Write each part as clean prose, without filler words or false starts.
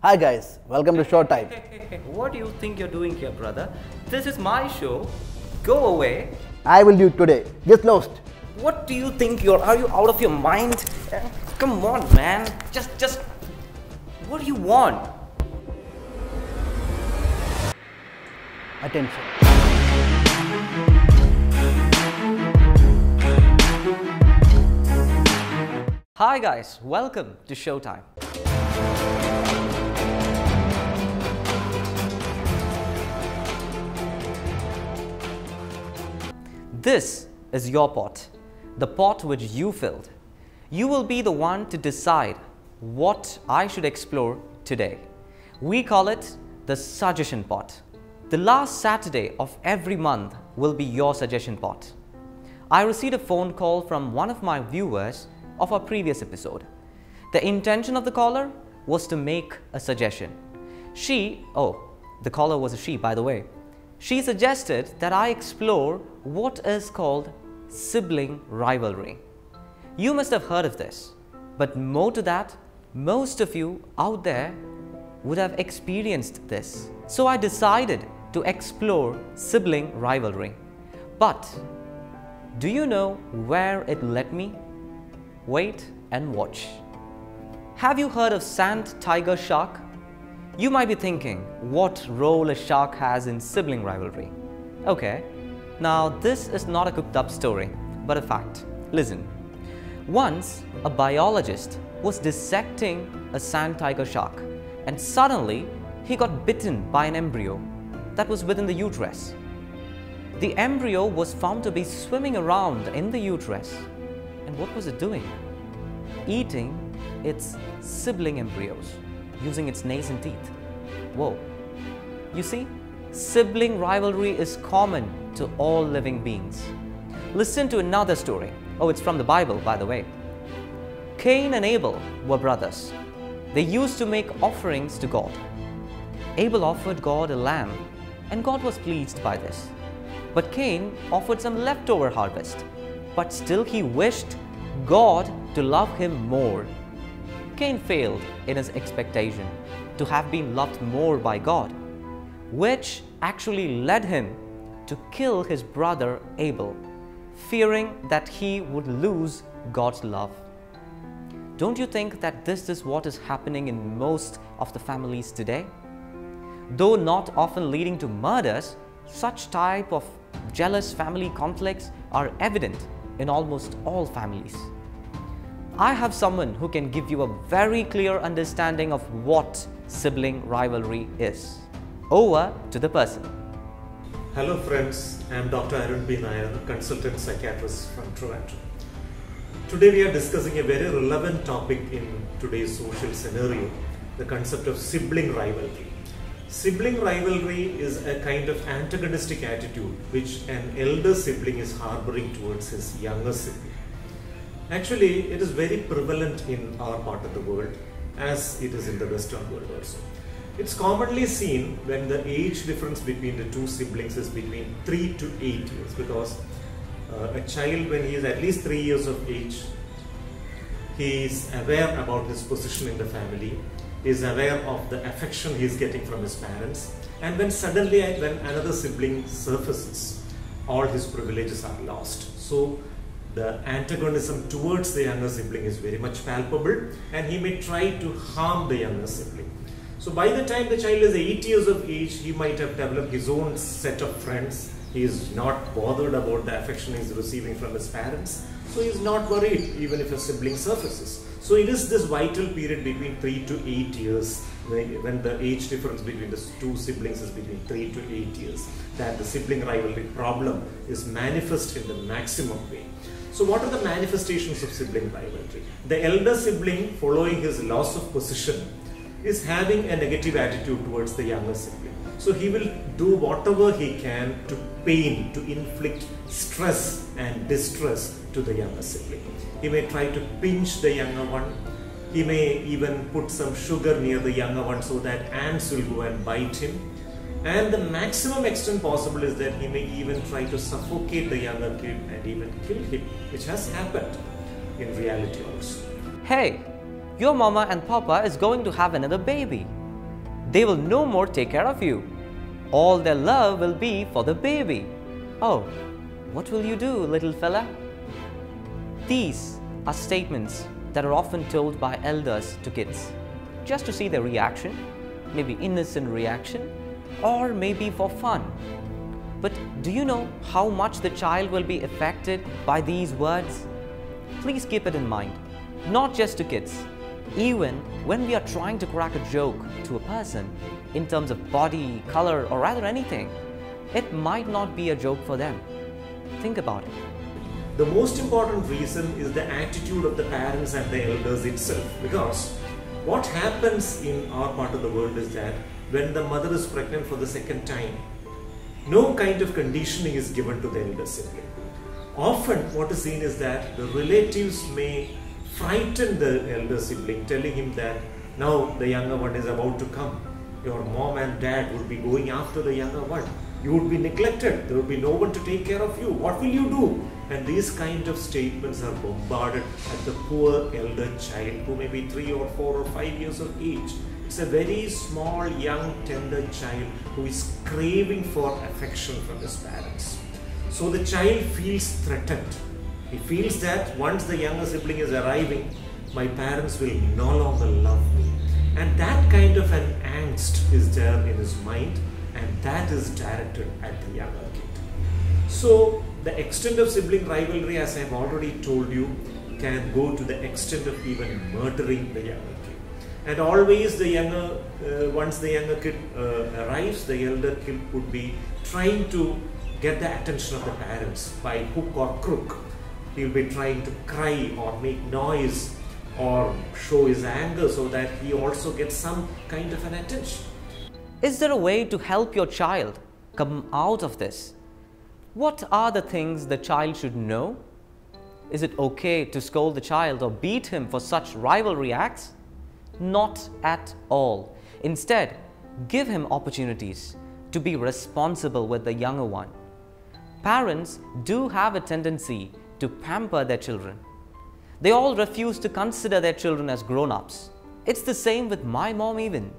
Hi guys, welcome to Showtime. Hey, what do you think you're doing here, brother? This is my show. Go away. I will do it today. Get lost. What do you think are you out of your mind? Come on, man. Just what do you want? Attention. Hi guys, welcome to Showtime. This is your pot, the pot which you filled. You will be the one to decide what I should explore today. We call it the suggestion pot. The last Saturday of every month will be your suggestion pot. I received a phone call from one of my viewers of our previous episode. The intention of the caller was to make a suggestion. The caller was a she, by the way. She suggested that I explore what is called sibling rivalry. You must have heard of this, but more to that, most of you out there would have experienced this. So I decided to explore sibling rivalry. But do you know where it led me? Wait and watch. Have you heard of sand, tiger, shark? You might be thinking what role a shark has in sibling rivalry. Okay, now this is not a cooked up story, but a fact. Listen. Once, a biologist was dissecting a sand tiger shark, and suddenly he got bitten by an embryo that was within the uterus. The embryo was found to be swimming around in the uterus. And what was it doing? Eating its sibling embryos using its nascent teeth. Whoa. You see, sibling rivalry is common to all living beings. Listen to another story. It's from the Bible, by the way. Cain and Abel were brothers. They used to make offerings to God. Abel offered God a lamb, and God was pleased by this. But Cain offered some leftover harvest, but still he wished God to love him more. Cain failed in his expectation to have been loved more by God, which actually led him to kill his brother Abel, fearing that he would lose God's love. Don't you think that this is what is happening in most of the families today? Though not often leading to murders, such type of jealous family conflicts are evident in almost all families. I have someone who can give you a very clear understanding of what sibling rivalry is. Over to the person. Hello friends, I am Dr. Arun B Nair, consultant psychiatrist from Toronto. Today we are discussing a very relevant topic in today's social scenario, the concept of sibling rivalry. Sibling rivalry is a kind of antagonistic attitude which an elder sibling is harboring towards his younger sibling. Actually, it is very prevalent in our part of the world as it is in the Western world also. It's commonly seen when the age difference between the two siblings is between 3 to 8 years, because a child, when he is at least 3 years of age, he is aware about his position in the family, he is aware of the affection he is getting from his parents, and when suddenly when another sibling surfaces, all his privileges are lost. So the antagonism towards the younger sibling is very much palpable, and he may try to harm the younger sibling. So by the time the child is 8 years of age, he might have developed his own set of friends. He is not bothered about the affection he is receiving from his parents. So he is not worried even if a sibling surfaces. So it is this vital period between 3 to 8 years, when the age difference between the two siblings is between 3 to 8 years, that the sibling rivalry problem is manifest in the maximum way. So what are the manifestations of sibling rivalry? The elder sibling, following his loss of position, is having a negative attitude towards the younger sibling. So he will do whatever he can to pain, to inflict stress and distress to the younger sibling. He may try to pinch the younger one. He may even put some sugar near the younger one so that ants will go and bite him. And the maximum extent possible is that he may even try to suffocate the younger kid and even kill him, which has happened in reality also. Hey, your mama and papa is going to have another baby. they will no more take care of you. All their love will be for the baby. Oh, what will you do, little fella? These are statements that are often told by elders to kids, just to see their reaction, maybe innocent reaction, or maybe for fun. But do you know how much the child will be affected by these words? Please keep it in mind, not just to kids. Even when we are trying to crack a joke to a person in terms of body, color, or rather anything, it might not be a joke for them. Think about it. The most important reason is the attitude of the parents and the elders itself, because what happens in our part of the world is that when the mother is pregnant for the second time, no kind of conditioning is given to the elder sibling. Often what is seen is that the relatives may frighten the elder sibling, telling him that now the younger one is about to come. Your mom and dad would be going after the younger one. You would be neglected. There would be no one to take care of you. What will you do? And these kind of statements are bombarded at the poor elder child who may be 3 or 4 or 5 years of age. It's a very small, young, tender child who is craving for affection from his parents. So the child feels threatened. He feels that once the younger sibling is arriving, my parents will no longer love me. And that kind of an angst is there in his mind, and that is directed at the younger kid. So the extent of sibling rivalry, as I have already told you, can go to the extent of even murdering the younger kid. And always the younger, once the younger kid arrives, the elder kid would be trying to get the attention of the parents by hook or crook. He will be trying to cry or make noise or show his anger so that he also gets some kind of an attention. Is there a way to help your child come out of this? What are the things the child should know? Is it okay to scold the child or beat him for such rivalry acts? Not at all. Instead, give him opportunities to be responsible with the younger one. Parents do have a tendency to pamper their children. They all refuse to consider their children as grown-ups. It's the same with my mom even.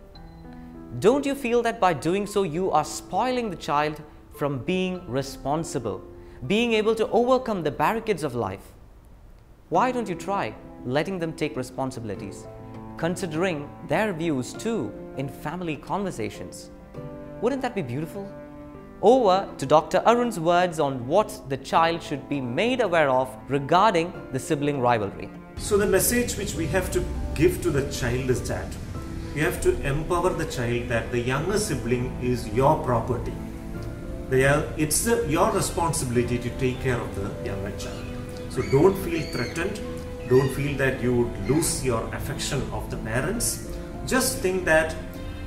Don't you feel that by doing so you are spoiling the child from being responsible, being able to overcome the barricades of life? Why don't you try letting them take responsibilities, considering their views too in family conversations? Wouldn't that be beautiful? Over to Dr. Arun's words on what the child should be made aware of regarding the sibling rivalry. So the message which we have to give to the child is that you have to empower the child that the younger sibling is your property. It's your responsibility to take care of the younger child. So don't feel threatened. Don't feel that you would lose your affection of the parents. Just think that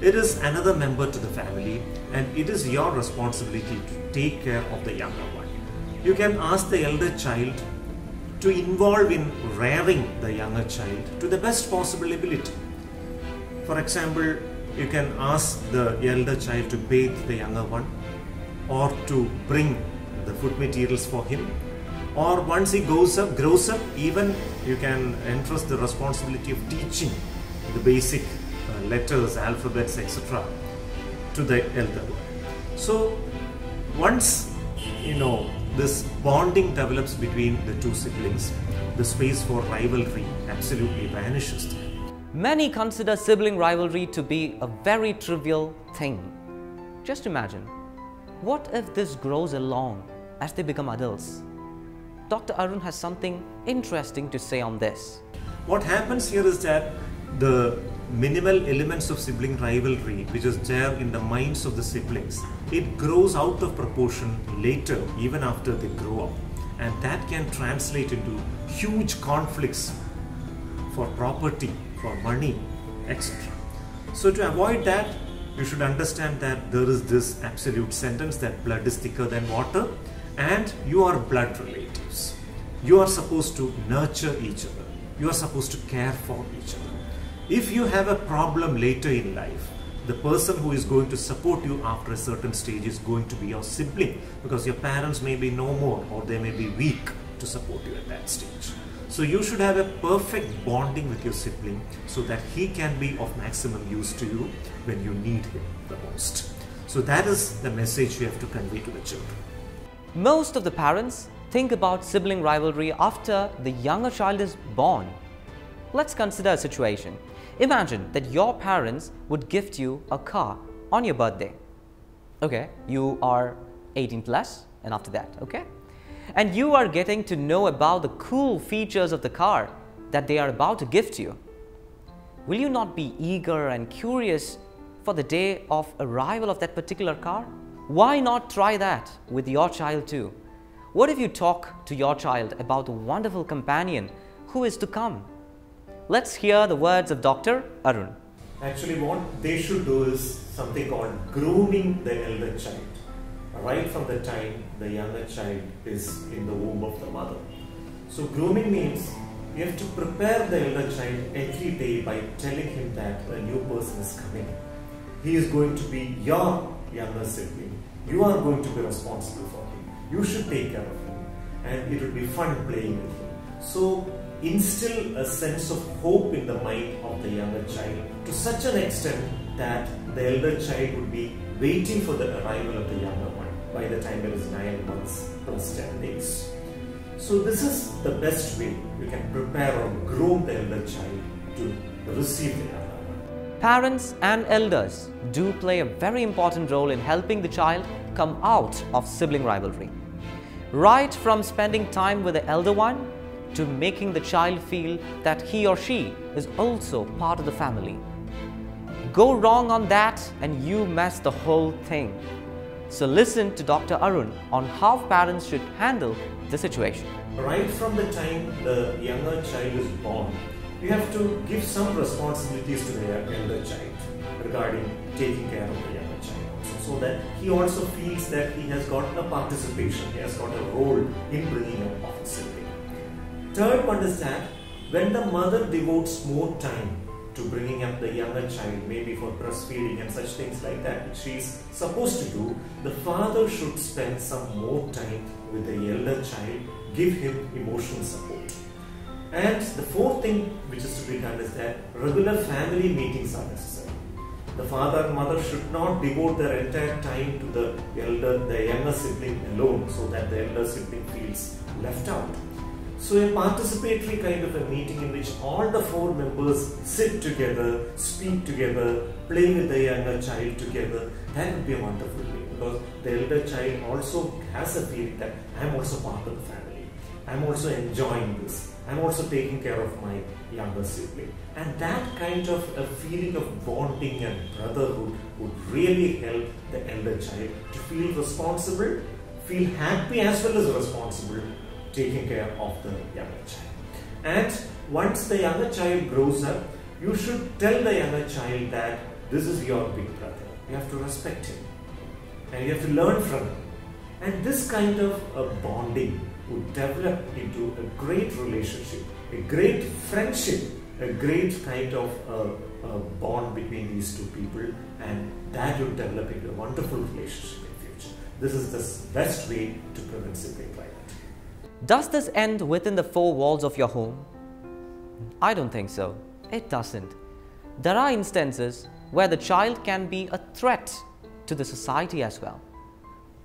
it is another member to the family and it is your responsibility to take care of the younger one. You can ask the elder child to involve in rearing the younger child to the best possible ability. For example, you can ask the elder child to bathe the younger one, or to bring the food materials for him, or once he grows up, even you can entrust the responsibility of teaching the basic letters, alphabets, etc. to the elder one. So once this bonding develops between the two siblings, the space for rivalry absolutely vanishes. Many consider sibling rivalry to be a very trivial thing. Just imagine, what if this grows along as they become adults? Dr. Arun has something interesting to say on this. What happens here is that the minimal elements of sibling rivalry which is there in the minds of the siblings, it grows out of proportion later, even after they grow up, and that can translate into huge conflicts for property, for money, etc. So to avoid that, you should understand that there is this absolute sentence that blood is thicker than water, and you are blood relatives. You are supposed to nurture each other. You are supposed to care for each other. If you have a problem later in life, the person who is going to support you after a certain stage is going to be your sibling, because your parents may be no more or they may be weak to support you at that stage. So you should have a perfect bonding with your sibling so that he can be of maximum use to you when you need him the most. So that is the message you have to convey to the children. Most of the parents think about sibling rivalry after the younger child is born. Let's consider a situation. Imagine that your parents would gift you a car on your birthday. Okay, you are 18 plus and after that, okay? And you are getting to know about the cool features of the car that they are about to gift you. Will you not be eager and curious for the day of arrival of that particular car? Why not try that with your child too? What if you talk to your child about the wonderful companion who is to come? Let's hear the words of Dr. Arun. Actually, what they should do is something called grooming the elder child. Right from the time the younger child is in the womb of the mother. So grooming means you have to prepare the elder child every day by telling him that a new person is coming. He is going to be your younger sibling. You are going to be responsible for him. You should take care of him. And it will be fun playing with him. So instill a sense of hope in the mind of the younger child to such an extent that the elder child would be waiting for the arrival of the younger one by the time it is 9 months plus 10 days. So this is the best way you can prepare or groom the elder child to receive the younger one. Parents and elders do play a very important role in helping the child come out of sibling rivalry. Right from spending time with the elder one to making the child feel that he or she is also part of the family. Go wrong on that and you mess the whole thing. So listen to Dr. Arun on how parents should handle the situation. Right from the time the younger child is born, you have to give some responsibilities to the elder child regarding taking care of the younger child also, so that he also feels that he has got a participation, he has got a role in bringing up of his sibling. Third one is that when the mother devotes more time to bringing up the younger child, maybe for breastfeeding and such things like that, which she is supposed to do, the father should spend some more time with the elder child, give him emotional support. And the fourth thing which is to be done is that regular family meetings are necessary. The father and mother should not devote their entire time to the younger sibling alone, so that the elder sibling feels left out. So a participatory kind of a meeting in which all the 4 members sit together, speak together, play with the younger child together, that would be a wonderful way, because the elder child also has a feeling that I am also part of the family. I am also enjoying this. I am also taking care of my younger sibling. And that kind of a feeling of bonding and brotherhood would really help the elder child to feel responsible, feel happy as well as responsible, taking care of the younger child. And once the younger child grows up, you should tell the younger child that this is your big brother. You have to respect him and you have to learn from him. And this kind of a bonding would develop into a great relationship, a great friendship, a great kind of a bond between these two people, and that would develop into a wonderful relationship in future. This is the best way to prevent sibling rivalry. Does this end within the 4 walls of your home? I don't think so. It doesn't. There are instances where the child can be a threat to the society as well.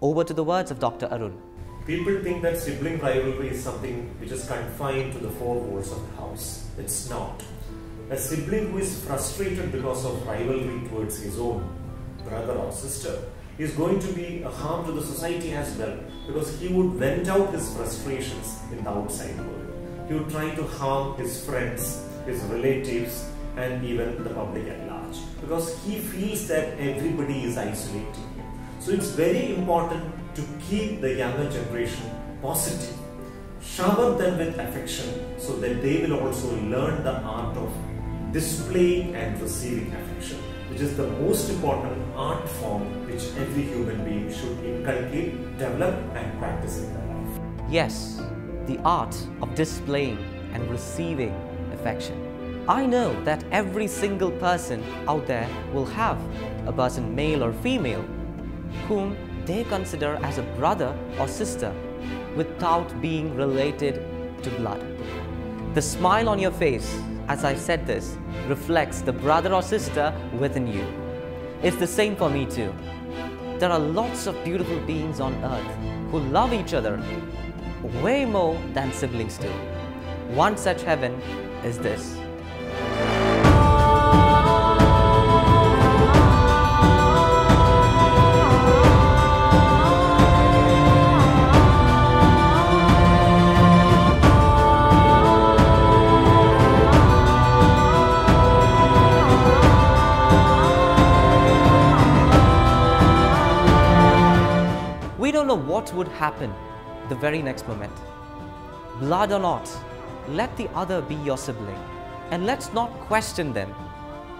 Over to the words of Dr. Arun. People think that sibling rivalry is something which is confined to the 4 walls of the house. It's not. A sibling who is frustrated because of rivalry towards his own brother or sister is going to be a harm to the society as well, because he would vent out his frustrations in the outside world. He would try to harm his friends, his relatives, and even the public at large, because he feels that everybody is isolating him. So it's very important to keep the younger generation positive. Shower them with affection so that they will also learn the art of displaying and receiving affection, which is the most important art form which every human being should inculcate, develop and practice in their life. Yes, the art of displaying and receiving affection. I know that every single person out there will have a person, male or female, whom they consider as a brother or sister without being related to blood. The smile on your face, as I said this, reflects the brother or sister within you. It's the same for me too. There are lots of beautiful beings on earth who love each other way more than siblings do. One such heaven is this. We don't know what would happen the very next moment. Blood or not, let the other be your sibling and let's not question them.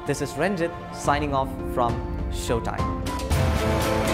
This is Ranjit signing off from Showtime.